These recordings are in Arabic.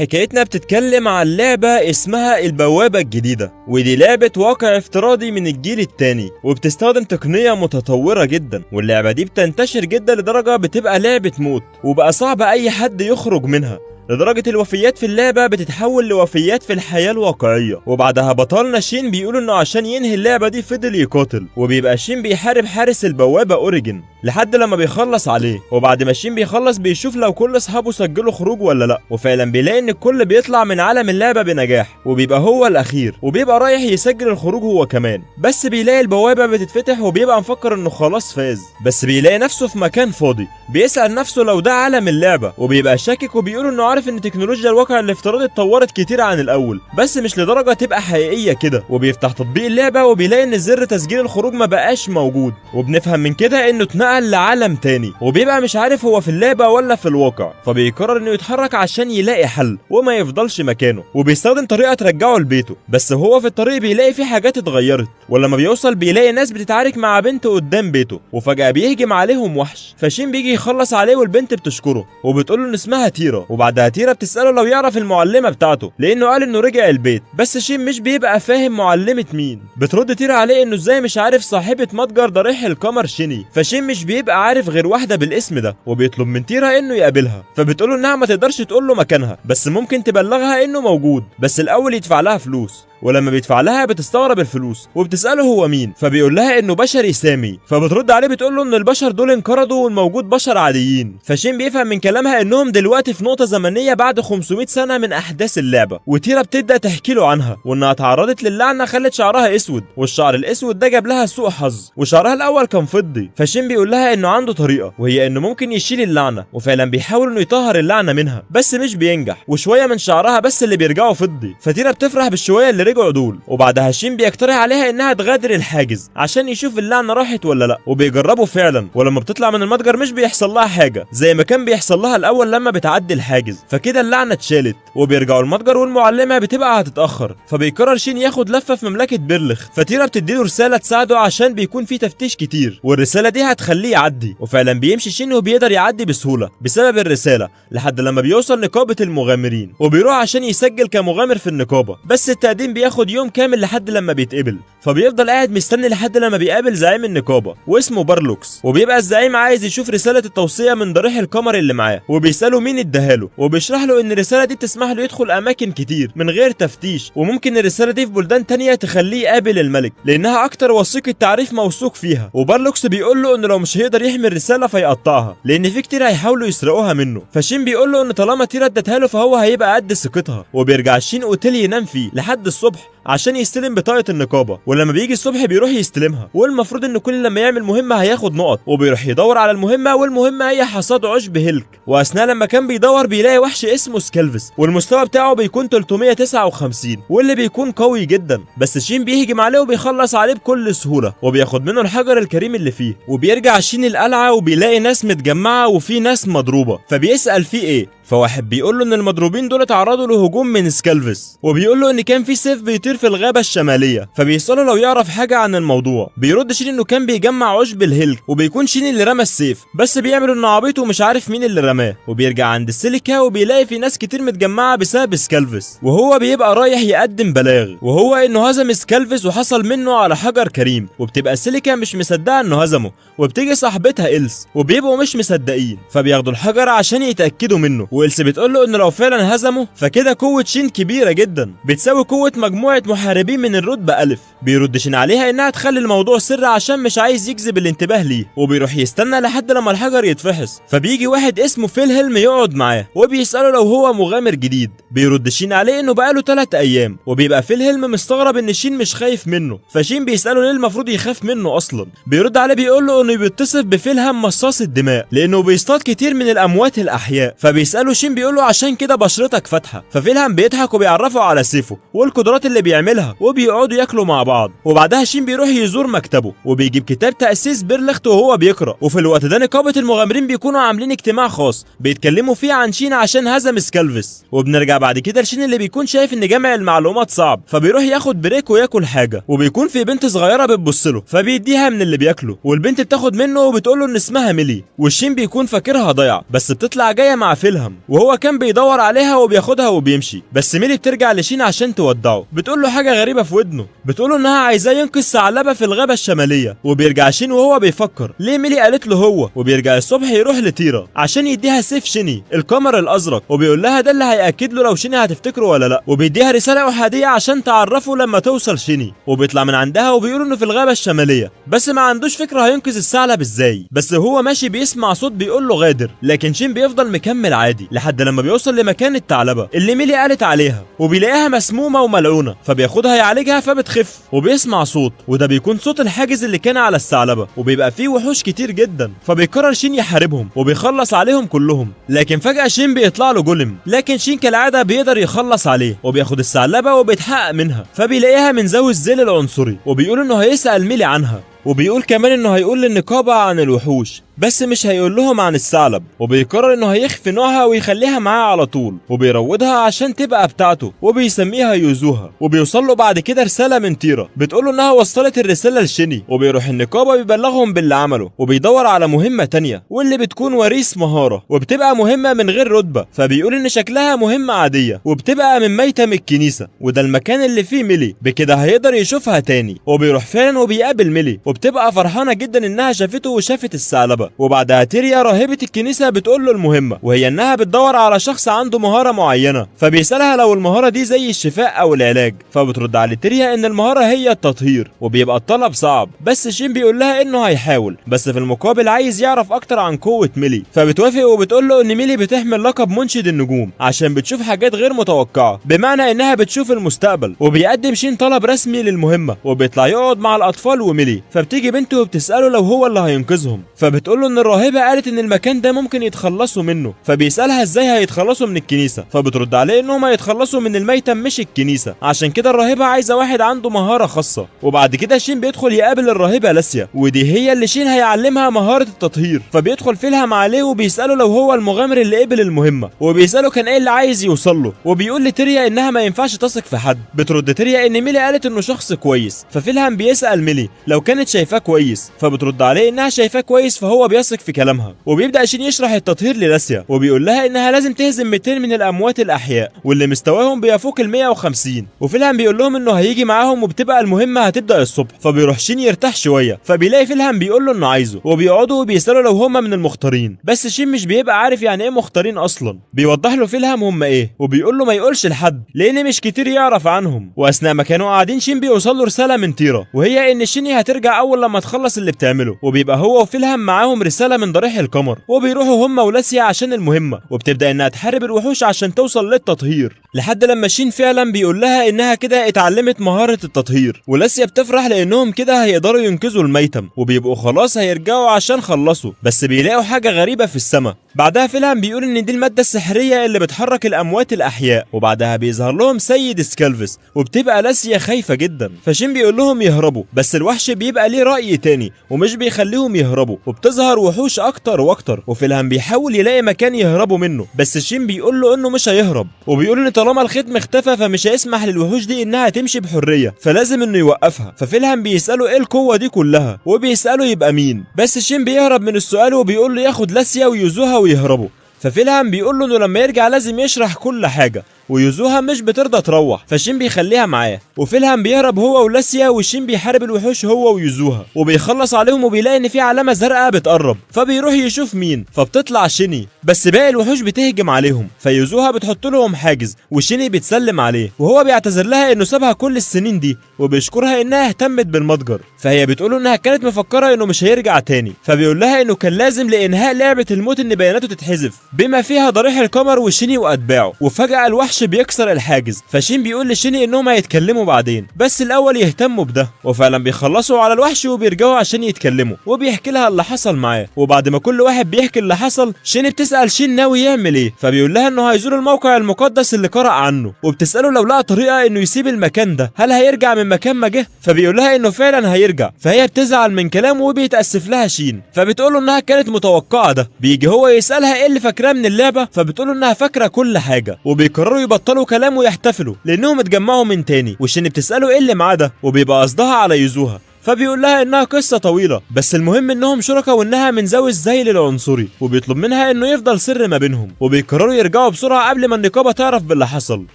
حكايتنا بتتكلم عن لعبة اسمها البوابة الجديدة، ودي لعبة واقع افتراضي من الجيل التاني وبتستخدم تقنية متطورة جدا، واللعبة دي بتنتشر جدا لدرجة بتبقى لعبة موت وبقى صعب اي حد يخرج منها، لدرجة الوفيات في اللعبة بتتحول لوفيات في الحياة الواقعية. وبعدها بطلنا شين بيقولوا انه عشان ينهي اللعبة دي فضل يقاتل، وبيبقى شين بيحارب حارس البوابة اوريجين لحد لما بيخلص عليه، وبعد ما شين بيخلص بيشوف لو كل اصحابه سجلوا خروج ولا لا، وفعلا بيلاقي ان الكل بيطلع من عالم اللعبة بنجاح وبيبقى هو الاخير، وبيبقى رايح يسجل الخروج هو كمان، بس بيلاقي البوابة بتتفتح وبيبقى مفكر انه خلاص فاز، بس بيلاقي نفسه في مكان فاضي. بيسأل نفسه لو ده عالم اللعبة وبيبقى شاكك، وبيقول انه عارف ان تكنولوجيا الواقع الافتراضي اتطورت كتير عن الاول بس مش لدرجة تبقى حقيقية كده، وبيفتح تطبيق اللعبة وبيلاقي ان زر تسجيل الخروج ما بقاش موجود، وبنفهم من كده انه اتنقل لعالم تاني، وبيبقى مش عارف هو في اللعبة ولا في الواقع، فبيقرر انه يتحرك عشان يلاقي حل وما يفضلش مكانه، وبيستخدم طريقة ترجعه لبيته، بس هو في الطريق بيلاقي في حاجات اتغيرت، ولما بيوصل بيلاقي ناس بتتعارك مع بنت قدام بيته، وفجأة بيهجم عليهم وحش، فشين بيجي يخلص عليه والبنت بتشكره وبتقول له ان اسمها تيرا، وبعدها تيرا بتسأله لو يعرف المعلمة بتاعته لانه قال انه رجع البيت، بس شين مش بيبقى فاهم معلمة مين. بترد تيرا عليه انه ازاي مش عارف صاحبة متجر ضريح القمر شيني، فشين مش بيبقى عارف غير واحدة بالاسم ده، وبيطلب من تيرا انه يقابلها، فبتقوله انها ما تقدرش تقول له مكانها بس ممكن تبلغها انه موجود، بس الاول يدفع لها فلوس، ولما بيدفع لها بتستغرب الفلوس وبتسأله هو مين، فبيقول لها انه بشري سامي، فبترد عليه بتقول له ان البشر دول انقرضوا والموجود بشر عاديين، فشين بيفهم من كلامها انهم دلوقتي في نقطة زمنية بعد 500 سنة من احداث اللعبة، وتيرا بتبدأ تحكي له عنها وانها اتعرضت للعنة خلت شعرها اسود، والشعر الاسود ده جاب لها سوء حظ، وشعرها الاول كان فضي، فشين بيقول لها انه عنده طريقة وهي انه ممكن يشيل اللعنة، وفعلا بيحاول انه يطهر اللعنة منها بس مش بينجح، وشوية من شعرها بس اللي بيرجعوا فضي، فتيرا بتفرح بالشوية اللي رجعوا دول، وبعدها شين بيقترح عليها انها تغادر الحاجز عشان يشوف اللعنة راحت ولا لا، وبيجربوا فعلا، ولما بتطلع من المتجر مش بيحصل لها حاجة زي ما كان بيحصل لها الاول لما بتعدي الحاجز، فكده اللعنة اتشالت، وبيرجعوا المتجر والمعلمة بتبقى هتتأخر، فبيقرر شين ياخد لفة في مملكة بيرلخ، فتيرا بتديله رسالة تساعده عشان بيكون في تفتيش كتير، والرسالة دي هتخليه يعدي، وفعلا بيمشي شين وبيقدر يعدي بسهولة بسبب الرسالة لحد لما بيوصل نقابة المغامرين، وبيروح عشان يسجل كمغامر في النقابة، بس التقديم بياخد يوم كامل لحد لما بيتقبل، فبيفضل قاعد مستني لحد لما بيقابل زعيم النقابة واسمه بارلوكس، وبيبقى الزعيم عايز يشوف رسالة التوصية من ضريح القمر اللي معاه، وبيسأله مين اداهاله، وبيشرح له ان الرسالة دي بتسمح له يدخل اماكن كتير من غير تفتيش، وممكن الرسالة دي في بلدان تانية تخليه يقابل الملك لانها اكتر وثيقة تعريف موثوق فيها، وبارلوكس بيقول له انه لو مش هيقدر يحمي الرسالة فيقطعها لان في كتير هيحاولوا يسرقوها منه، فشين بيقول له ان طالما تيرا ادتها له فهو هيبقى قد ثقتها، وبيرجع شين اوتيل ينام فيه لحد الصبح عشان يستلم بطاقة النقابة، ولما بيجي الصبح بيروح يستلمها، والمفروض ان كل لما يعمل مهمة هياخد نقط، وبيروح يدور على المهمة، والمهمة هي حصاد عشب هيلك، واثناء لما كان بيدور بيلاقي وحش اسمه سكالفس، والمستوى بتاعه بيكون 359 واللي بيكون قوي جدا، بس شين بيهجم عليه وبيخلص عليه بكل سهولة، وبياخد منه الحجر الكريم اللي فيه، وبيرجع شين القلعة وبيلاقي ناس متجمعة وفي ناس مضروبة، فبيسأل فيه ايه، فواحد بيقول له ان المضروبين دول اتعرضوا لهجوم من سكالفس، وبيقول له ان كان في سيف بيطير في الغابه الشماليه، فبيساله لو يعرف حاجه عن الموضوع، بيرد شين انه كان بيجمع عشب الهلك، وبيكون شين اللي رمى السيف بس بيعمل انه عبيط ومش عارف مين اللي رماه، وبيرجع عند السيليكا وبيلاقي في ناس كتير متجمعه بسبب سكالفس، وهو بيبقى رايح يقدم بلاغ وهو انه هزم سكالفس وحصل منه على حجر كريم، وبتبقى سيليكا مش مصدقه انه هزمه، وبتيجي صاحبتها إلس وبيبقوا مش مصدقين، فبياخدوا الحجر عشان يتاكدوا منه، وإلس بتقول له انه لو فعلا هزمه فكده قوه شين كبيره جدا بتساوي قوه مجموعه محاربين من الرتبه ألف، بيرد شين عليها انها تخلي الموضوع سر عشان مش عايز يجذب الانتباه ليه، وبيروح يستنى لحد لما الحجر يتفحص، فبيجي واحد اسمه فيلهلم يقعد معاه وبيساله لو هو مغامر جديد، بيرد شين عليه انه بقاله 3 ايام، وبيبقى فيلهلم مستغرب ان شين مش خايف منه، فشين بيساله ليه المفروض يخاف منه اصلا، بيرد عليه بيقول له انه بيتصف بفيلهلم مصاص الدماء لانه بيصطاد كتير من الاموات الاحياء، فبيساله شين بيقول له عشان كده بشرتك فاتحه، ففيلهلم بيضحك وبيعرفه على سيفه والقدرات اللي بيعملها وبيقعدوا ياكلوا مع بعض. وبعدها شين بيروح يزور مكتبه وبيجيب كتاب تأسيس بيرلخت وهو بيقرأ. وفي الوقت ده نقابة المغامرين بيكونوا عاملين اجتماع خاص بيتكلموا فيه عن شين عشان هزم سكالفيس. وبنرجع بعد كده لشين اللي بيكون شايف ان جمع المعلومات صعب، فبيروح ياخد بريك وياكل حاجة. وبيكون في بنت صغيرة بتبص له فبيديها من اللي بياكله، والبنت بتاخد منه وبتقول له ان اسمها ميلي. والشين بيكون فاكرها ضايعة بس بتطلع جاية مع فيلهم، وهو كان بيدور عليها وبياخدها وبيمشي. بس ميلي بترجع لشين عشان تودعه، بتقول له حاجة غريبة في ودنه، بتقول له انها عايزاه ينقذ ثعلبة في الغابة الشمالية. وبيرجع شين وهو بيفكر ليه ميلي قالت له هو. وبيرجع الصبح يروح لتيرا عشان يديها سيف شيني القمر الازرق، وبيقول لها ده اللي هيأكد له لو شيني هتفتكره ولا لا. وبيديها رسالة احادية عشان تعرفه لما توصل شيني. وبيطلع من عندها وبيقول انه في الغابة الشمالية، بس ما عندوش فكرة هينقذ الثعلب ازاي. بس هو ماشي بيسمع صوت بيقول له غادر، لكن شين بيفضل مكمل عادي لحد لما بيوصل لمكان الثعلبة اللي ميلي قالت عليها. وبيلاقيها مسمومة وملعونة فبياخدها يعالجها فبتخف. وبيسمع صوت، وده بيكون صوت الحاجز اللي كان على الثعلبة، وبيبقى فيه وحوش كتير جدا. فبيقرر شين يحاربهم وبيخلص عليهم كلهم. لكن فجأة شين بيطلع له جولم، لكن شين كالعادة بيقدر يخلص عليه وبياخد الثعلبة وبيتحقق منها. فبيلاقيها من ذوي الذيل العنصري، وبيقول انه هيسأل ميلي عنها. وبيقول كمان انه هيقول للنقابة عن الوحوش بس مش هيقول لهم عن الثعلب. وبيقرر انه هيخفي نوعها ويخليها معاه على طول، وبيروضها عشان تبقى بتاعته وبيسميها يوزوها. وبيوصل له بعد كده رسالة من تيرا بتقول له انها وصلت الرسالة لشيني. وبيروح النقابة بيبلغهم باللي عمله، وبيدور على مهمة تانية واللي بتكون وريث مهارة، وبتبقى مهمة من غير رتبة. فبيقول ان شكلها مهمة عادية وبتبقى من ميتم الكنيسة، وده المكان اللي فيه ميلي، بكده هيقدر يشوفها تاني. وبيروح فعلا وبيقابل ميلي، وبتبقى فرحانة جدا انها شافته وشافت الثعلبة. وبعدها تيريا راهبة الكنيسة بتقول له المهمة، وهي انها بتدور على شخص عنده مهارة معينة. فبيسألها لو المهارة دي زي الشفاء او العلاج، فبترد على تيريا ان المهارة هي التطهير. وبيبقى الطلب صعب، بس شين بيقول لها انه هيحاول، بس في المقابل عايز يعرف اكتر عن قوة ميلي. فبتوافق وبتقول له ان ميلي بتحمل لقب منشد النجوم عشان بتشوف حاجات غير متوقعة، بمعنى انها بتشوف المستقبل. وبيقدم شين طلب رسمي للمهمة، وبيطلع يقعد مع الاطفال وميلي. فبتيجي بنته وبتسأله لو هو اللي هينقذهم، فبتقول له ان الراهبة قالت ان المكان ده ممكن يتخلصوا منه. فبيسألها ازاي هيتخلصوا من الكنيسة، فبترد عليه انهم هيتخلصوا من الميتم مش الكنيسة، عشان كده الراهبة عايزة واحد عنده مهارة خاصة. وبعد كده شين بيدخل يقابل الراهبة لاسيا، ودي هي اللي شين هيعلمها مهارة التطهير. فبيدخل فيلهم عليه وبيسأله لو هو المغامر اللي قبل المهمة، وبيسأله كان ايه اللي عايز يوصل له. وبيقول لتيريا انها ما ينفعش تثق في حد. بترد تيريا ان ميلي قالت انه شخص كويس. ففيلهم بيسأل ميلي لو كانت شايفاه كويس، فبترد عليه انها شايفاه كويس فهو بيثق في كلامها. وبيبدأ شين يشرح التطهير للاسيا، وبيقول لها انها لازم تهزم 200 من الاموات الاحياء واللي مستواهم بيفوق ال 150. وفيلهم بيقول لهم انه هيجي معاهم، وبتبقى المهمة هتبدأ الصبح. فبيروح شين يرتاح شوية، فبيلاقي فيلهم بيقول له انه عايزه، وبيقعدوا وبيسألوا لو هم من المختارين. بس شين مش بيبقى عارف يعني ايه مختارين اصلا. بيوضح له فيلهم هم ايه، وبيقول له ما يقولش لحد لان مش كتير يعرف عنهم. واثناء ما كانوا قاعدين شين بيوصل له رسالة من تيرا، وهي ان شيني هترجع اول لما تخلص اللي بتعمله. وبيبقى هو وفيلهم معاهم رسالة من ضريح القمر، وبيروحوا هم ولاسيا عشان المهمة. وبتبدأ انها تحارب الوحوش عشان توصل للتطهير، لحد لما شين فعلا بيقول لها انها كده اتعلمت مهارة التطهير. ولاسيا بتفرح لانهم كده هيقدروا ينقذوا الميتم، وبيبقوا خلاص هيرجعوا عشان خلصوا. بس بيلاقوا حاجة غريبة في السماء. بعدها فيلهم بيقول ان دي المادة السحرية اللي بتحرك الاموات الاحياء. وبعدها بيظهر لهم سيد سكالفيس، وبتبقى لاسيا خايفة جدا. فشين بيقول لهم يهربوا، بس الوحش بيبقى ليه رأي تاني ومش بيخليهم يهربوا، وبتظهر وحوش اكتر واكتر. وفيلهم بيحاول يلاقي مكان يهربوا منه، بس شين بيقول له انه مش هيهرب، وبيقول ان طالما الختم اختفى فمش هيسمح للوحوش دي انها تمشي بحرية، فلازم انه يوقفها. ففيلهم بيسأله ايه القوة دي كلها، وبيسأله يبقى مين. بس شين بيهرب من السؤال وبيقول له ياخد لاسيا ويوزوها ويهربوا. ففيلهم بيقول له انه لما يرجع لازم يشرح كل حاجة، ويوزوها مش بترضى تروح، فشين بيخليها معاه. وفيلهم بيهرب هو ولاسيا، وشين بيحارب الوحوش هو ويوزوها، وبيخلص عليهم وبيلاقي ان في علامة زرقاء بتقرب. فبيروح يشوف مين، فبتطلع شيني، بس باقي الوحوش بتهجم عليهم. فيوزوها بتحط لهم حاجز، وشيني بتسلم عليه، وهو بيعتذر لها انه سابها كل السنين دي، وبيشكرها انها اهتمت بالمتجر. فهي بتقول انها كانت مفكرة انه مش هيرجع تاني. فبيقول لها انه كان لازم لانهاء لعبة الموت ان بياناته تتحذف، بما فيها ضريح القمر وشيني واتباعه. وفجأة الوحش وحش بيكسر الحاجز. فشين بيقول لشيني انهم هيتكلموا بعدين، بس الاول يهتموا بده. وفعلا بيخلصوا على الوحش وبيرجعوا عشان يتكلموا، وبيحكي لها اللي حصل معاه. وبعد ما كل واحد بيحكي اللي حصل، شيني بتسأل شين ناوي يعمل ايه، فبيقول لها انه هيزور الموقع المقدس اللي قرأ عنه. وبتسأله لو لقى طريقة انه يسيب المكان ده هل هيرجع من مكان ما جه، فبيقول لها انه فعلا هيرجع. فهي بتزعل من كلامه وبيتأسف لها شين، فبتقول له انها كانت متوقعة ده. بيجي هو يسألها ايه اللي فاكراه من اللعبة، فبتقول له انها فاكرة كل حاجة. وبيقرروا يبطلوا كلام ويحتفلوا لانهم اتجمعوا من تاني. وشين بتسأله ايه اللي معاه ده، وبيبقى قصدها على يوزوها. فبيقول لها انها قصة طويلة، بس المهم انهم شركاء وانها من ذوي الذيل العنصري. وبيطلب منها انه يفضل سر ما بينهم. وبيقرروا يرجعوا بسرعة قبل ما النقابة تعرف باللي حصل.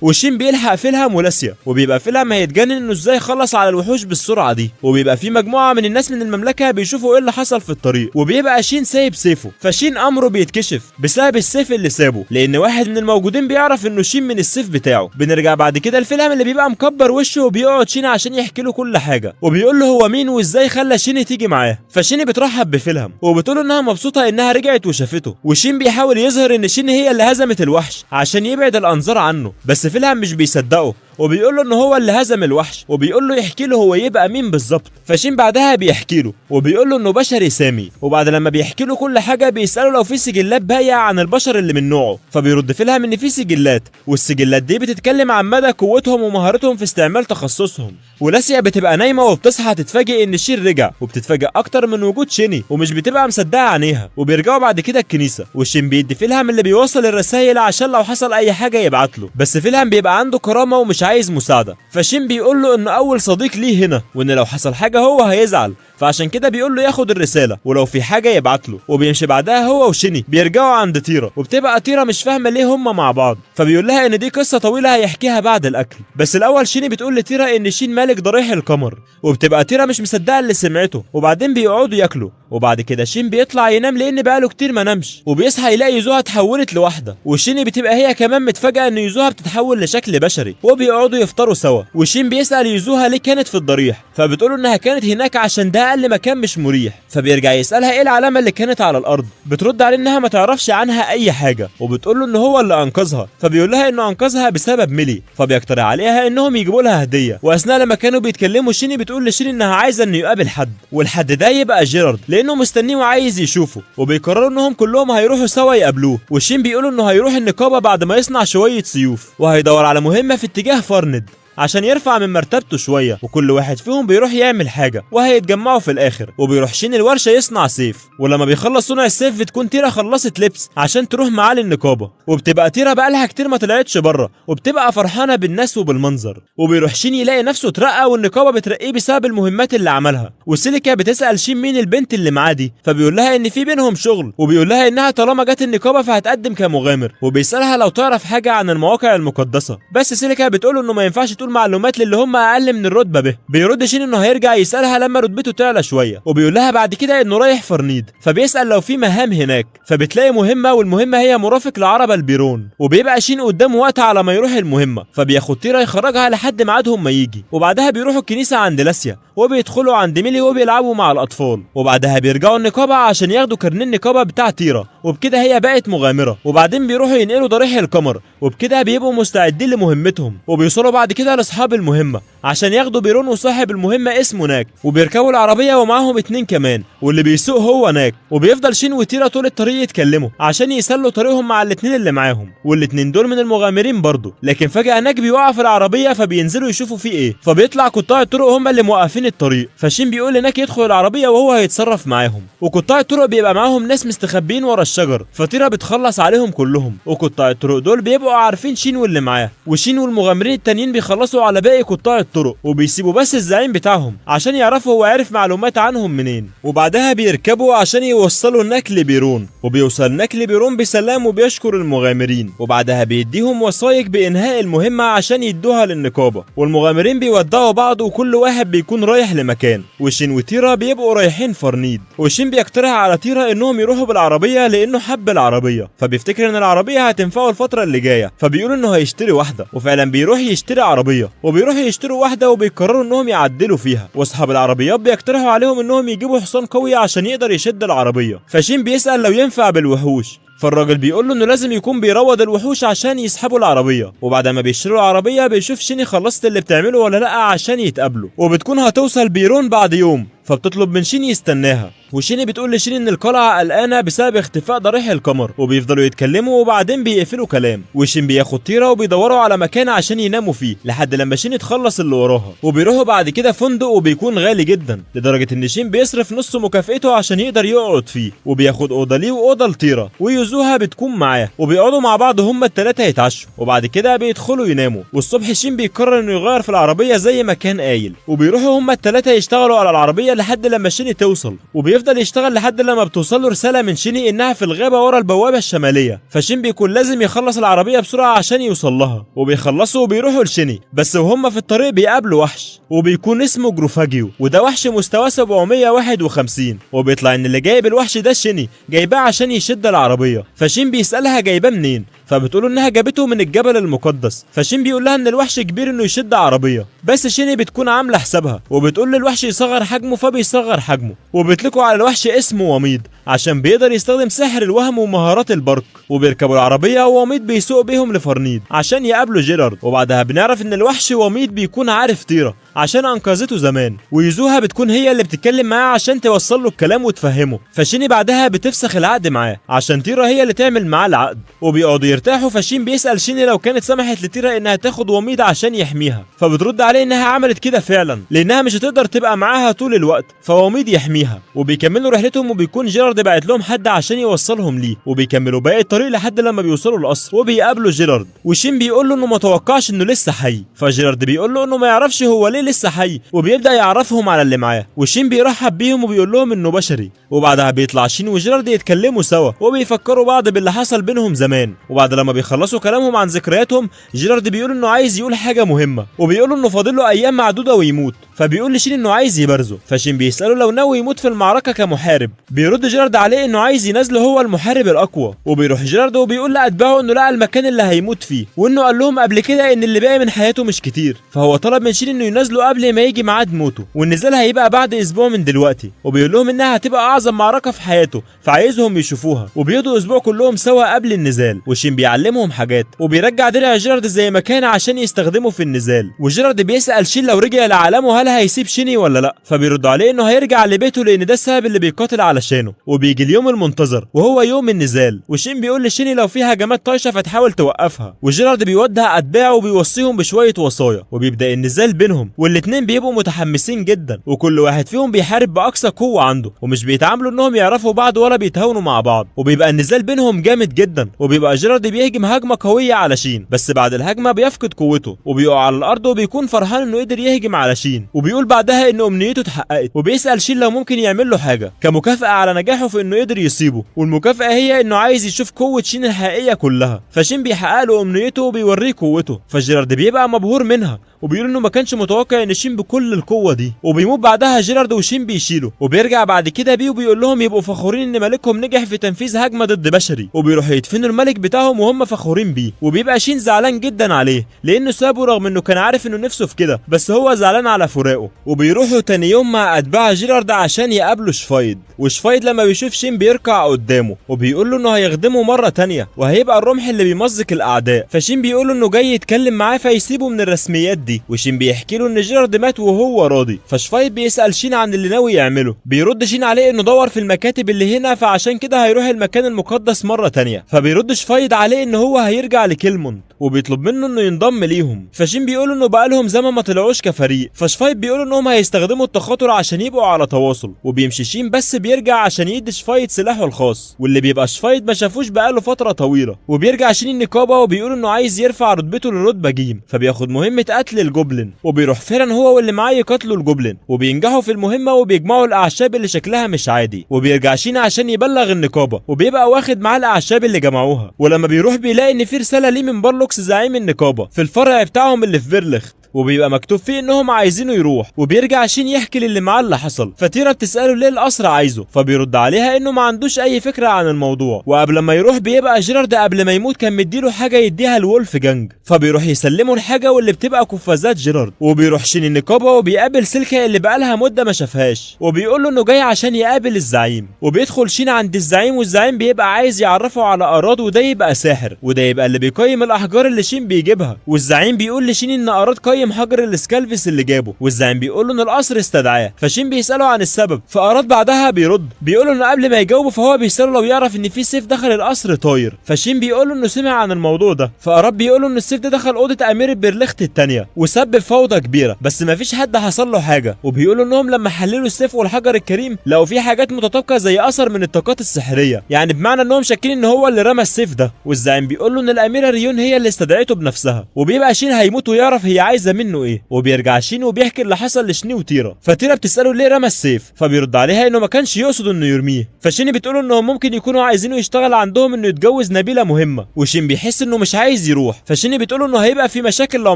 وشين بيلحق فيلهام ولاسيا، وبيبقى فيلهام هيتجنن انه ازاي خلص على الوحوش بالسرعة دي. وبيبقى في مجموعة من الناس من المملكة بيشوفوا ايه اللي حصل في الطريق. وبيبقى شين سايب سيفه، فشين امره بيتكشف بسبب السيف اللي سابه، لان واحد من الموجودين بيعرف انه شين من السيف بتاعه. بنرجع بعد كده لفيلهام اللي بيبقى مكبر وشه، وبيقعد شين عشان يحكي له كل حاجة. وبيقول له هو مين وازاي خلى شيني تيجي معاه. فشيني بترحب بفيلهام وبتقول انها مبسوطه انها رجعت وشافته. وشين بيحاول يظهر ان شيني هي اللي هزمت الوحش عشان يبعد الانظار عنه، بس فيلهام مش بيصدقه وبيقول له ان هو اللي هزم الوحش. وبيقول له يحكي له هو يبقى مين بالظبط. فشين بعدها بيحكي له وبيقول له انه بشري سامي. وبعد لما بيحكي له كل حاجه بيساله لو في سجلات باقيه عن البشر اللي من نوعه. فبيرد فيلهام ان في سجلات، والسجلات دي بتتكلم عن مدى قوتهم ومهارتهم في استعمال تخصصهم. ولاسيا بتبقى نايمه وبتصحى تتفاجئ ان شين رجع، وبتتفاجئ اكتر من وجود شيني ومش بتبقى مصدقه عينيها. وبيرجعوا بعد كده الكنيسه، وشين بيدي فيلهام اللي بيوصل الرسائل عشان لو حصل اي حاجه يبعت له. بس فيلهام بيبقى عنده كرامه ومش عايز مساعده. فشين بيقول له انه اول صديق ليه هنا، وان لو حصل حاجه هو هيزعل، فعشان كده بيقول له ياخد الرساله ولو في حاجه يبعت له. وبيمشي بعدها هو وشيني بيرجعوا عند تيرا، وبتبقى تيرا مش فاهمه ليه هم مع بعض. فبيقول لها ان دي قصه طويله هيحكيها بعد الاكل. بس الاول شيني بتقول لتيرا ان شين مالك ضريح القمر، وبتبقى تيرا مش مصدقه اللي سمعته. وبعدين بيقعدوا ياكلوا، وبعد كده شين بيطلع ينام لان بقاله كتير ما نامش. وبيصحى يلاقي يوزوها اتحولت لواحده، وشيني بتبقى هي كمان متفاجئه ان يوزوها بتتحول لشكل بشري. وبيقعدوا يفطروا سوا، وشين بيسال يوزوها ليه كانت في الضريح، فبتقول انها كانت هناك عشان ده اقل مكان مش مريح. فبيرجع يسالها ايه العلامه اللي كانت على الارض، بترد عليه انها ما تعرفش عنها اي حاجه. وبتقول له ان هو اللي انقذها، فبيقول لها انه انقذها بسبب ميلي. فبيقترح عليها انهم يجيبوا لها هديه. واثناء لما كانوا بيتكلموا شيني بتقول لشين انها عايزه انه يقابل حد، والحد ده يبقى جيرارد لانه مستنيه وعايز يشوفه. وبيقرروا انهم كلهم هيروحوا سوا يقابلوه. وشين بيقولوا انه هيروح النقابه بعد ما يصنع شويه سيوف، وهيدور على مهمه في اتجاه فارند عشان يرفع من مرتبته شويه. وكل واحد فيهم بيروح يعمل حاجه وهيتجمعوا في الاخر. وبيروح شين الورشه يصنع سيف، ولما بيخلص صنع السيف بتكون تيرا خلصت لبس عشان تروح معاه للنقابه. وبتبقى تيرا بقالها كتير ما طلعتش بره، وبتبقى فرحانه بالناس وبالمنظر. وبيروح شين يلاقي نفسه اترقى، والنقابه بترقيه بسبب المهمات اللي عملها. وسيليكا بتسال شين مين البنت اللي معاه دي، فبيقول لها ان في بينهم شغل، وبيقول لها انها طالما جت النقابه فهتقدم كمغامر. وبيسالها لو تعرف حاجه عن المواقع المقدسه، بس سيليكا بتقول انه ما ينفعش تقول معلومات للي هم اقل من الرتبه به. بيرد شين انه هيرجع يسالها لما رتبته تعلى شويه. وبيقول لها بعد كده انه رايح فرنيد، فبيسال لو في مهام هناك. فبتلاقي مهمه، والمهمه هي مرافق لعربه البيرون. وبيبقى شين قدامه وقت على ما يروح المهمه، فبياخد تيرا يخرجها لحد ميعادهم ما يجي. وبعدها بيروحوا الكنيسه عند لاسيا، وبيدخلوا عند ميلي وبيلعبوا مع الاطفال. وبعدها بيرجعوا النقابه عشان ياخدوا كارنيه النقابه بتاع تيرا، وبكده هي بقت مغامره. وبعدين بيروحوا ينقلوا ضريح القمر، وبكده بيبقوا مستعدين لمهمتهم. وبيوصلوا بعد كده لاصحاب المهمه عشان ياخدوا بيرون وصاحب المهمه اسمه ناك. وبيركبوا العربيه ومعاهم 2 كمان، واللي بيسوق هو ناك. وبيفضل شين وتيرا طول الطريق يتكلموا عشان يسلوا طريقهم مع ال2 اللي معاهم، وال2 دول من المغامرين برضه. لكن فجاه ناك بيوقف العربيه، فبينزلوا يشوفوا فيه ايه. فبيطلع قطاع الطرق هم اللي موقفين الطريق. فشين بيقول لناك يدخل العربيه وهو هيتصرف معاهم. وقطاع الطرق بيبقى معاهم ناس مستخبيين ورا الشجر، فتيرا بتخلص عليهم كلهم. وقطاع الطرق دول بيبقوا عارفين شين واللي معاه، وشين والمغامرين التانيين بيخلصوا على باقي قطاع الطرق، وبيسيبوا بس الزعيم بتاعهم عشان يعرفوا هو عارف معلومات عنهم منين. وبعدها بيركبوا عشان يوصلوا ناك لبيرون. وبيوصل ناك لبيرون بسلام وبيشكر المغامرين. وبعدها بيديهم وصايق بإنهاء المهمة عشان يدوها للنقابة. والمغامرين بيودعوا بعض، وكل واحد بيكون رايح لمكان. وشين وتيرا بيبقوا رايحين فرنيد. وشين بيقترح على تيرا انهم يروحوا بالعربية لانه حب العربية، فبيفتكر ان العربية هتنفعه الفترة اللي جاية. فبيقول انه هيشتري واحدة، وفعلا بيروح يشتري عربية. وبيروح يشتروا واحدة وبيقرروا انهم يعدلوا فيها. واصحاب العربيات بيقترحوا عليهم انهم يجيبوا حصان قوي عشان يقدر يشد العربية. فشين بيسأل لو ينفع بالوحوش، فالراجل بيقول له انه لازم يكون بيروض الوحوش عشان يسحبوا العربيه، وبعد ما بيشتروا العربيه بيشوف شيني خلصت اللي بتعمله ولا لا عشان يتقابلوا، وبتكون هتوصل بيرون بعد يوم، فبتطلب من شيني يستناها، وشيني بتقول لشيني ان القلعه قلقانه بسبب اختفاء ضريح القمر، وبيفضلوا يتكلموا وبعدين بيقفلوا كلام، وشين بياخد تيرا وبيدوروا على مكان عشان يناموا فيه لحد لما شيني تخلص اللي وراها، وبيروحوا بعد كده فندق وبيكون غالي جدا لدرجه ان شين بيصرف نص مكافئته عشان يقدر يقعد فيه، وبياخد اوضه ليه واوضه لتيرا، ويوزوها بتكون معاه، وبيقعدوا مع بعض هما الثلاثه يتعشوا، وبعد كده بيدخلوا يناموا، والصبح شين بيقرر انه يغير في العربيه زي ما كان قايل، وبيروحوا هما الثلاثه يشتغلوا على العربيه لحد لما شيني توصل، وبيفضل يشتغل لحد لما بتوصل له رساله من شيني انها في الغابه ورا البوابه الشماليه، فشين بيكون لازم يخلص العربيه بسرعه عشان يوصل لها، وبيخلصوا وبيروحوا لشيني، بس وهم في الطريق بيقابلوا وحش وبيكون اسمه جروفاجيو، وده وحش مستوى 751، وبيطلع ان اللي جايب الوحش ده شيني جايباه عشان يشد العربيه، فشين بيسالها جايباه منين، فبتقول انها جابته من الجبل المقدس، فشين بيقول لها ان الوحش كبير انه يشد عربيه، بس شيني بتكون عامله حسابها وبتقول للوحش يصغر حجمه، فبيصغر حجمه، وبيطلقوا على الوحش اسمه وميض عشان بيقدر يستخدم سحر الوهم ومهارات البرق، وبيركبوا العربيه ووميض بيسوق بيهم لفرنيد عشان يقابلوا جيرارد، وبعدها بنعرف ان الوحش وميض بيكون عارف تيرا عشان انقذته زمان، ويزوها بتكون هي اللي بتتكلم معاه عشان توصل له الكلام وتفهمه، فشيني بعدها بتفسخ العقد معاه عشان تيرا هي اللي تعمل معاه العقد، وبيقعدوا يرتاحوا، فشين بيسال شيني لو كانت سمحت لتيرا انها تاخد وميض عشان يحميها، فبترد عليه انها عملت كده فعلا لانها مش هتقدر تبقى معاها طول الوقت، فوميض يحميها، وبيكملوا رحلتهم، وبيكون جيرارد باعت لهم حد عشان يوصلهم ليه، وبيكملوا باقي الطريق لحد لما بيوصلوا القصر، وبيقابلوا جيرارد، وشين بيقول له انه ما توقعش انه لسه حي، فجيرارد بيقول له انه ما يعرفش هو ليه لسه حي، وبيبدا يعرفهم على اللي معاه، وشين بيرحب بيهم وبيقول لهم انه بشري، وبعدها بيطلع شين وجيرارد يتكلموا سوا وبيفكروا بعض باللي حصل بينهم زمان، وبعد لما بيخلصوا كلامهم عن ذكرياتهم جيرارد بيقول انه عايز يقول حاجه مهمه، وبيقول له انه فاضل له ايام معدوده ويموت، فبيقول لشين انه عايز يبارزه، فشين بيساله لو ناوي يموت في المعركه كمحارب، بيرد جيرارد عليه انه عايز ينزله هو المحارب الاقوى، وبيروح جيرارد وبيقول لاتباعه انه لقى المكان اللي هيموت فيه، وانه قال لهم قبل كده ان اللي باقي من حياته مش كتير، فهو طلب من شين انه ينزله قبل ما يجي ميعاد موته، والنزال هيبقى بعد اسبوع من دلوقتي، وبيقول لهم انها هتبقى اعظم معركه في حياته فعايزهم يشوفوها، وبيقضوا اسبوع كلهم سوا قبل النزال، وشين بيعلمهم حاجات، وبيرجع درع جيرارد زي ما كان عشان يستخدمه في النزال، وجيرارد بيسال شين لو رجع لعالمه هل هيسيب شيني ولا لا، فبيرد عليه انه هيرجع لبيته لان ده السبب اللي بيقاتل علشانه، وبيجي اليوم المنتظر وهو يوم النزال، وشين بيقول لشيني لو في هجمات طايشه فتحاول توقفها، وجيرارد بيودع اتباعه وبيوصيهم بشويه وصايا، وبيبدا النزال بينهم، والاتنين بيبقوا متحمسين جدا، وكل واحد فيهم بيحارب باقصى قوه عنده، ومش بيتعاملوا انهم يعرفوا بعض ولا بيتهاونوا مع بعض، وبيبقى النزال بينهم جامد جدا، وبيبقى جيرارد بيهجم هجمه قويه على شين، بس بعد الهجمه بيفقد قوته وبيقع على الارض، وبيكون فرحان انه قدر يهجم على شين، وبيقول بعدها ان امنيته اتحققت، وبيسال شين لو ممكن يعمل له حاجه كمكافاه على نجاحه في انه يقدر يصيبه، والمكافاه هي انه عايز يشوف قوه شين الحقيقيه كلها، فشين بيحقق له امنيته وبيوريه قوته، فجيرارد بيبقى مبهور منها، وبيقول انه ما كانش متوقع ان شين بكل القوه دي، وبيموت بعدها جيرارد وشين بيشيله، وبيرجع بعد كده بيه وبيقول لهم يبقوا فخورين ان ملكهم نجح في تنفيذ هجمه ضد بشري، وبيروحوا يدفنوا الملك بتاعهم وهم فخورين بيه، وبيبقى شين زعلان جدا عليه لانه سابه رغم انه كان عارف انه نفسه في كده، بس هو زعلان على فراقه، وبيروحوا تاني يوم مع اتباع جيرارد عشان يقابلوا شفايد، وشفايد لما بيشوف شين بيركع قدامه وبيقول له انه هيخدمه مره تانيه وهيبقى الرمح اللي بيمزق الاعداء، فشين بيقول له انه جاي يتكلم معاه فيسيبه من الرسميات دي، وشين بيحكي له ان جيرارد مات وهو راضي، فشفايد بيسال شين عن اللي ناوي يعمله، بيرد شين عليه انه دور في المكاتب اللي هنا فعشان كده هيروح المكان المقدس مره تانيه، فبيرد شفايد عليه ان هو هيرجع لكلموند، وبيطلب منه انه ينضم ليهم، فشين بيقول انه بقالهم زمان ما طلعوش كفريق، فشفايد بيقول انهم هيستخدموا التخاطر عشان يبقوا على تواصل، وبيمشي شين بس بيرجع عشان يدي شفايد سلاحه الخاص، واللي بيبقى شفايد ما شافوش بقاله فتره طويله، وبيرجع شين النقابه وبيقول انه عايز يرفع رتبته لرتبه جيم، فبياخد مهمه قتل الجوبلين، وبيروح فعلا هو واللي معاه يقتلوا الجوبلين، وبينجحوا في المهمه وبيجمعوا الاعشاب اللي شكلها مش عادي، وبيرجع شين عشان يبلغ النقابه، وبيبقى واخد معاه الاعشاب اللي جمعوها، ولما بيروح بيلاقي ان في رساله ليه من بارلوكس زعيم النقابه في الفرع بتاعهم اللي في فيرلخت، وبيبقى مكتوب فيه انهم عايزينه يروح، وبيرجع شين يحكي للي معاه اللي حصل. فتيرا بتساله ليه القصر عايزه، فبيرد عليها انه ما عندوش اي فكره عن الموضوع. وقبل ما يروح بيبقى جيرارد قبل ما يموت كان مديله حاجه يديها لولف جانج، فبيروح يسلمه الحاجه واللي بتبقى قفازات جيرارد. وبيروح شين النقابه وبيقابل سلكه اللي بقالها مده ما شافهاش، وبيقول له انه جاي عشان يقابل الزعيم. وبيدخل شين عند الزعيم، والزعيم بيبقى عايز يعرفه على اراد، وده يبقى ساحر، وده يبقى اللي بيقيم الاحجار اللي شين بيجيبها. والزعيم بيقول لشين ان اراد قيم حجر الاسكالفس اللي جابه، والزعيم بيقول له ان القصر استدعاه. فشين بيساله عن السبب، فاراد بعدها بيرد بيقول له انه قبل ما يجاوبه فهو بيساله لو يعرف ان في سيف دخل القصر طاير. فشين بيقول له انه سمع عن الموضوع ده. فاراد بيقول له ان السيف ده دخل اوضه امير برليخت الثانيه وسبب فوضى كبيره، بس ما فيش حد حصل له حاجه. وبيقول له انهم لما حللوا السيف والحجر الكريم لقوا فيه حاجات متطابقه زي اثر من الطاقات السحريه، يعني بمعنى انهم شاكين ان هو اللي رمى السيف ده. والزعيم بيقول له ان الاميره ريون هي اللي استدعته بنفسها. وبيبقى شين هيموت ويعرف هي عايزه منه ايه. وبيرجع شين وبيحكي اللي حصل لشني وتيرا. فتيرا بتساله ليه رمى السيف، فبيرد عليها انه ما كانش يقصد انه يرميه. فشين بتقول انهم ممكن يكونوا عايزينه يشتغل عندهم انه يتجوز نبيله مهمه. وشين بيحس انه مش عايز يروح. فشين بتقول انه هيبقى في مشاكل لو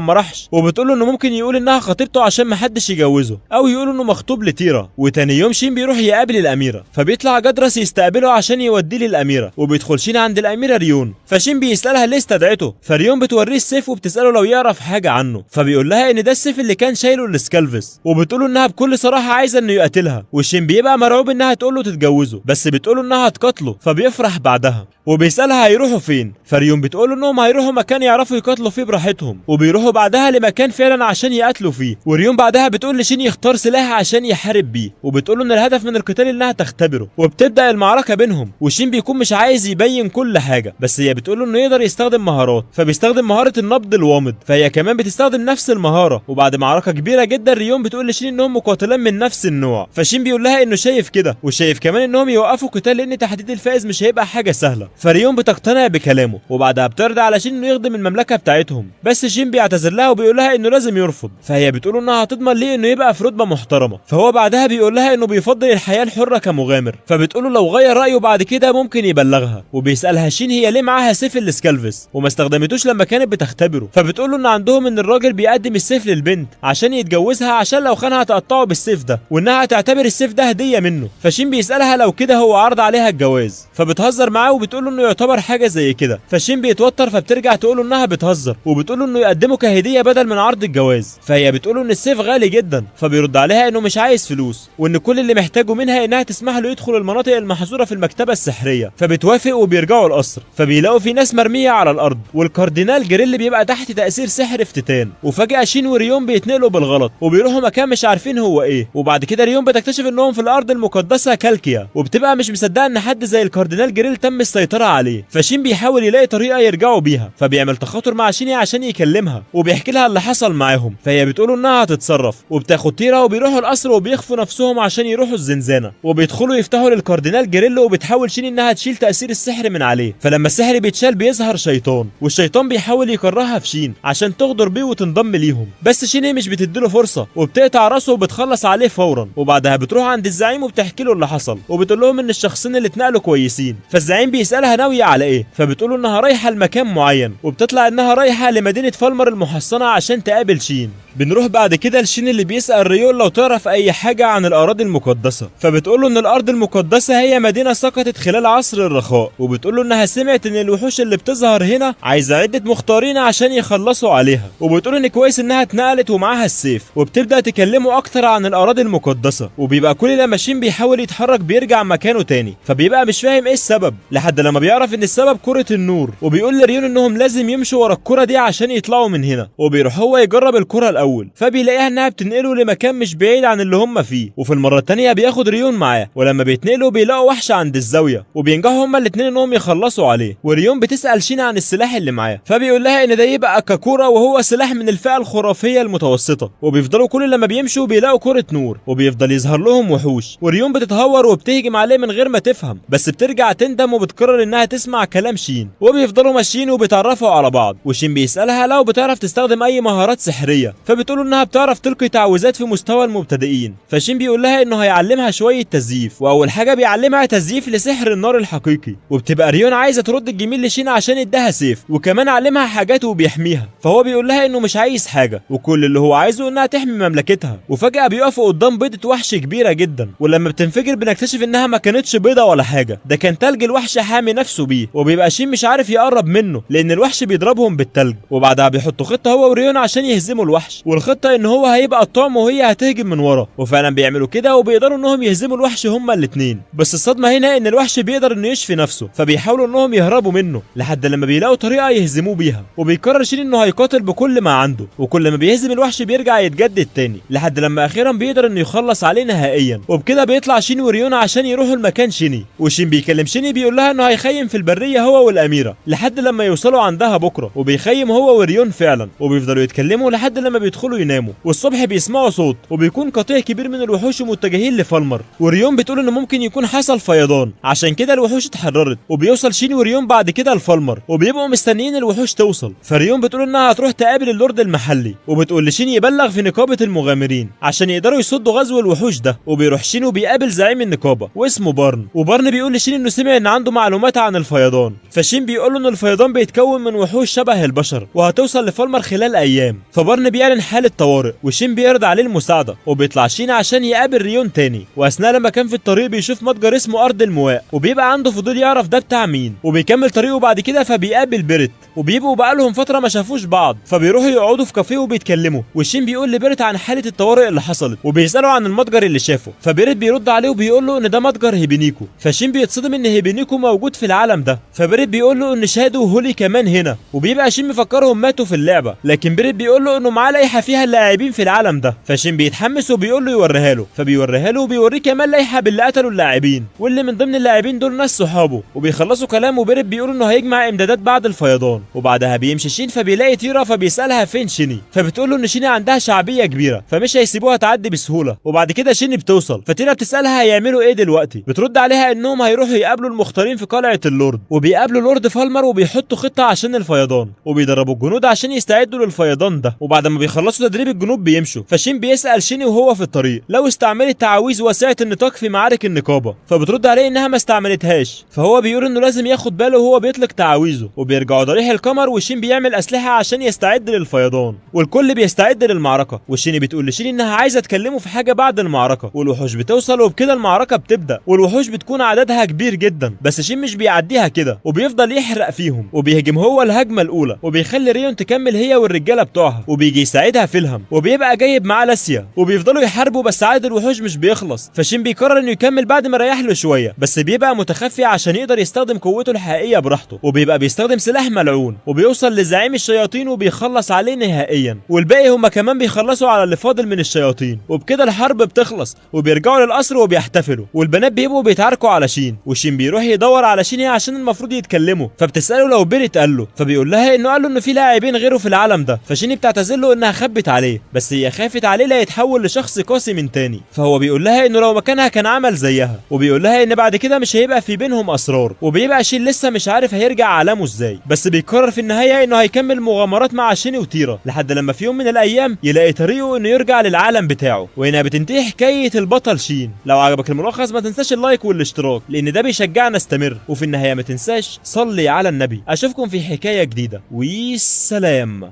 ما راحش، وبتقول انه ممكن يقول انها خطيبته عشان ما حدش يجوزه، او يقول انه مخطوب لتيرا. وتاني يوم شين بيروح يقابل الاميره، فبيطلع جدرس يستقبله عشان يوديه للاميره. وبيدخل شين عند الاميره ريون، فشين بيسالها ليه استدعته. فريون بتوريه السيف وبتساله لو يعرف حاجه عنه. فبيقول لها ان ده السيف اللي كان شايله الاسكالفس، وبتقول انها بكل صراحه عايزه انه يقتلها. وشين بيبقى مرعوب انها تقول له تتجوزه، بس بتقول انها هتقتله، فبيفرح بعدها. وبيسالها هيروحوا فين. فريون بتقول انهم هيروحوا مكان يعرفوا يقاتلوا فيه براحتهم، وبيروحوا بعدها لمكان فعلا عشان يقاتلوا فيه. وريون بعدها بتقول لشين يختار سلاح عشان يحارب بيه، وبتقول له ان الهدف من القتال انها تختبره. وبتبدا المعركه بينهم، وشين بيكون مش عايز يبين كل حاجه، بس هي بتقول له انه يقدر يستخدم مهارات، فبيستخدم مهاره النبض الوامض، فهي كمان بتستخدم نفس المهاره. وبعد معركه كبيره جدا ريون بتقول لشين انهم مقاتلين من نفس النوع. فشين بيقول لها انه شايف كده، وشايف كمان انهم يوقفوا قتال لان تحديد الفائز مش هيبقى حاجه سهله. فريون بتقتنع بكلامه، وبعدها بترضى على شين انه يخدم المملكه بتاعتهم. بس شين بيعتذر لها وبيقول لها انه لازم يرفض. فهي بتقول انها هتضمن ليه انه يبقى في رتبه محترمه. فهو بعدها بيقول لها انه بيفضل الحياه الحره كمغامر. فبتقول له لو غير رايه بعد كده ممكن يبلغها. وبيسالها شين هي ليه معاها سيف الاسكالفس وما استخدمتوش لما كانت بتختبره. فبتقول له ان عندهم ان الراجل بيقدم السيف للبنت عشان يتجوزها، عشان لو خانها تقطعه بالسيف ده، وانها تعتبر السيف ده هديه منه. فشين بيسالها لو كده هو عرض عليها الجواز، فبتهزر معاه وبتقول له انه يعتبر حاجه زي كده. فشين بيتوتر، فبترجع تقول له انها بتهزر، وبتقول له انه يقدمه كهديه بدل من عرض الجواز. فهي بتقول له ان السيف غالي جدا، فبيرد عليها انه مش عايز فلوس، وان كل اللي محتاجه منها انها تسمح له يدخل المناطق المحظوره في المكتبه السحريه. فبتوافق وبيرجعوا القصر، فبيلاقوا في ناس مرميه على الارض، والكاردينال جريل بيبقى تحت تاثير سحر افتتان. وفجاه شين وريون بيتنقلوا بالغلط وبيروحوا مكان مش عارفين هو ايه. وبعد كده ريون بتكتشف انهم في الارض المقدسه كالكيا، وبتبقى مش مصدقه ان حد زي الكاردينال جريل تم السيطره عليه. فشين بيحاول يلاقي طريقه يرجعوا بيها، فبيعمل تخاطر مع شيني عشان يكلمها وبيحكي لها اللي حصل معاهم. فهي بتقول انها هتتصرف، وبتاخد تيرا وبيروحوا القصر وبيخفوا نفسهم عشان يروحوا الزنزانه. وبيدخلوا يفتحوا للكاردينال جريل، وبتحاول شيني انها تشيل تاثير السحر من عليه. فلما السحر بيتشال بيظهر شيطان، والشيطان بيحاول يكرهها في شين عشان تغدر بيه وتنضم ليهم. بس شيني مش بتديله فرصه، وبتقطع راسه وبتخلص عليه فورا. وبعدها بتروح عند الزعيم وبتحكي له اللي حصل، وبتقول لهم ان الشخصين اللي اتنقلوا كويسين. فالزعيم بيسالها ناويه على ايه، فبتقول له انها رايحه لمكان معين، وبتطلع انها رايحه لمدينه فالمر المحصنه عشان تقابل شين. بنروح بعد كده لشين اللي بيسأل ريون لو تعرف اي حاجة عن الاراضي المقدسة. فبتقول له ان الارض المقدسة هي مدينة سقطت خلال عصر الرخاء، وبتقول له انها سمعت ان الوحوش اللي بتظهر هنا عايزة عدة مختارين عشان يخلصوا عليها. وبتقول ان كويس انها اتنقلت ومعاها السيف، وبتبدأ تكلمه اكتر عن الاراضي المقدسة. وبيبقى كل لما شين بيحاول يتحرك بيرجع مكانه تاني، فبيبقى مش فاهم ايه السبب، لحد لما بيعرف ان السبب كرة النور. وبيقول لريون انهم لازم يمشوا ورا الكرة دي عشان يطلعوا من هنا. وبيروح هو يجرب الكرة الاول، فبيلاقيها انها بتنقله لمكان مش بعيد عن اللي هم فيه. وفي المره الثانيه بياخد ريون معاه، ولما بيتنقلوا بيلاقوا وحش عند الزاويه، وبينجحوا هما الاثنين انهم يخلصوا عليه. وريون بتسال شين عن السلاح اللي معاه، فبيقول لها ان ده يبقى كاكورا، وهو سلاح من الفئه الخرافيه المتوسطه. وبيفضلوا كل لما بيمشوا بيلاقوا كره نور، وبيفضل يظهر لهم وحوش. وريون بتتهور وبتهجم عليه من غير ما تفهم، بس بترجع تندم وبتقرر انها تسمع كلام شين. وبيفضلوا ماشيين وبيتعرفوا على بعض، وشين بيسالها لو بتعرف تستخدم اي مهارات سحريه، فبتقول انها بتعرف تلقي تعويذات في مستوى المبتدئين. فشين بيقول لها انه هيعلمها شويه تزييف، واول حاجه بيعلمها تزييف لسحر النار الحقيقي. وبتبقى ريون عايزه ترد الجميل لشين عشان اداها سيف، وكمان علمها حاجات وبيحميها. فهو بيقول لها انه مش عايز عايز حاجه، وكل اللي هو عايزه انها تحمي مملكتها. وفجاه بيقفوا قدام بيضه وحش كبيره جدا، ولما بتنفجر بنكتشف انها ما كانتش بيضه ولا حاجه، ده كان تلج الوحش حامي نفسه بيه. وبيبقى شين مش عارف يقرب منه لان الوحش بيضربهم بالتلج. وبعدها بيحطوا خطه هو وريون عشان يهزموا الوحش، والخطه ان هو هيبقى الطعم وهي هتهجم من ورا. وفعلا بيعملوا كده وبيقدروا انهم يهزموا الوحش هما الاثنين. بس الصدمه هنا ان الوحش بيقدر انه يشفي نفسه، فبيحاولوا انهم يهربوا منه لحد لما بيلاقوا طريقه يهزموه بيها. وبيقرر شين انه هيقاتل بكل ما عنده، وكل ما بيهزم الوحش بيرجع يتجدد تاني لحد لما اخيرا بيقدر انه يخلص عليه نهائيا. وبكده بيطلع شين وريون عشان يروحوا المكان شيني، وشين بيكلم شيني بيقول لها انه هيخيم في البريه هو والاميره لحد لما يوصلوا عندها بكره. وبيخيم هو وريون فعلا، وبيفضلوا يتكلموا لحد لما بيدخلوا يناموا. والصبح بيسمعوا صوت، وبيكون قطيع كبير من الوحوش متجهين لفالمر. وريون بتقول انه ممكن يكون حصل فيضان عشان كده الوحوش اتحررت. وبيوصل شين وريون بعد كده لفالمر، وبيبقوا مستنيين الوحوش توصل. فريون بتقول انها هتروح تقابل اللورد المحلي، وبتقول لشين يبلغ في نقابه المغامرين عشان يقدروا يصدوا غزو الوحوش ده. وبيروح شين وبيقابل زعيم النقابه واسمه بارن. وبارن بيقول لشين انه سمع ان عنده معلومات عن الفيضان. فشين بيقول له ان الفيضان بيتكون من وحوش شبه البشر وهتوصل لفالمر خلال ايام. فبارن بيعلن حاله طوارئ، وشين بيرد عليه المساعده. وبيطلع شين عشان يقابل ريون تاني. واثناء لما كان في الطريق بيشوف متجر اسمه ارض المواء، وبيبقى عنده فضول يعرف ده بتاع مين. وبيكمل طريقه بعد كده فبيقابل بيرت، وبيبقوا بقالهم فتره ما شافوش بعض. فبيروحوا يقعدوا في كافيه وبيتكلموا. وشين بيقول لبيرت عن حاله الطوارئ اللي حصلت، وبيساله عن المتجر اللي شافه. فبيرت بيرد عليه وبيقول له ان ده متجر هيبينيكو. فشين بيتصدم ان هيبينيكو موجود في العالم ده. فبيرت بيقول له ان شادو وهولي كمان هنا. وبيبقى شين مفكرهم ماتوا في اللعبه، لكن بيرت بيقول له انه معاه لائحه فيها اللاعبين في العالم ده. فشين بيتحمس وبيقول له يوريها له. فبيوريها له وبيوريه كمان لائحه باللي قتلوا اللاعبين، واللي من ضمن اللاعبين دول ناس صحابه. وبيخلصوا كلام وبيرت بيقول انه هيجمع امدادات بعد الفيضان. وبعدها بيمشي شين فبيلاقي تيرا، فبيسالها فين شيني. فبتقول له ان شيني عندها شعبيه كبيره فمش هيسيبوها تعدي بسهوله. وبعد كده شيني بتوصل، فتيرا بتسالها هيعملوا ايه دلوقتي. بترد عليها انهم هيروحوا يقابلوا المختارين في قلعه اللورد، وبيقابلوا لورد فالمر وبيحطوا خطه عشان الفيضان، وبيدربوا الجنود عشان يستعدوا للفيضان ده. وبعد ما بيخلصوا تدريب الجنود بيمشوا. فشين بيسال شيني وهو في الطريق لو استعملت تعاويذ واسعه النطاق في معارك النقابه. فبترد عليه انها ما استعملتهاش. فهو بيقول انه لازم ياخد باله وهو بيطلق تعاويذه. وبيرجعوا ضريح القمر، وشين بيعمل اسلحه عشان يستعد للفيضان، والكل بيستعد للمعركه. وشيني بتقول لشين انها عايزه تكلمه في حاجه بعد المعركه. والوحوش بتوصل، وبكده المعركه بتبدا. والوحوش بتكون عددها كبير جدا، بس شين مش بيعديها كده، وبيفضل يحرق فيهم. وبيهجم هو الهجمه الاولى، وبيخلي ريون تكمل هي والرجاله بتوعها. وبيجي يساعدها فيلهم، وبيبقى جايب معاه لاسيا. وبيفضلوا يحاربوا، بس عدد الوحوش مش بيخلص. فشين بيقرر انه يكمل بعد ما ريح له شويه، بس بيبقى متخفي عشان يقدر يستخدم قوته الحقيقيه براحته. وبيبقى بيستخدم سلاح ملعون، وبيوصل لزعيم الشياطين وبيخلص عليه نهائيا. والباقي هما كمان بيخلصوا على اللي فاضل من الشياطين. وبكده الحرب بتخلص، وبيرجعوا للقصر وبيحتفلوا. والبنات بيبقوا بيتعاركوا على شين، وشين بيروح يدور على شين عشان المفروض يتكلموا. فبتساله لو بيرت قال له، فبيقول لها انه قال له انه في لاعبين غيره في العالم ده. فشين بتعتذر له انها خبت عليه، بس هي خافت عليه لا يتحول لشخص قاسي من تاني. فهو بيقول لها انه لو مكانها كان عمل زيها. وبيقول لها ان بعد كده مش هيبقى في بينهم اسرار. وبيبقى شين لسه مش عارف هيرجع عالمه ازاي، بس بيقرر في النهايه انه هيكمل مغامرات مع شين وتيرا لحد لما في يوم من الايام يلاقي طريقه انه يرجع للعالم بتاعه. وهنا بتنتهي حكايه البطل شين. لو عجبك الملخص ما تنساش اللايك والاشتراك لان ده بيشجعنا استمر. وفي النهايه ما تنساش صلي على النبي. اشوفكم في حكايه جديده، والسلام.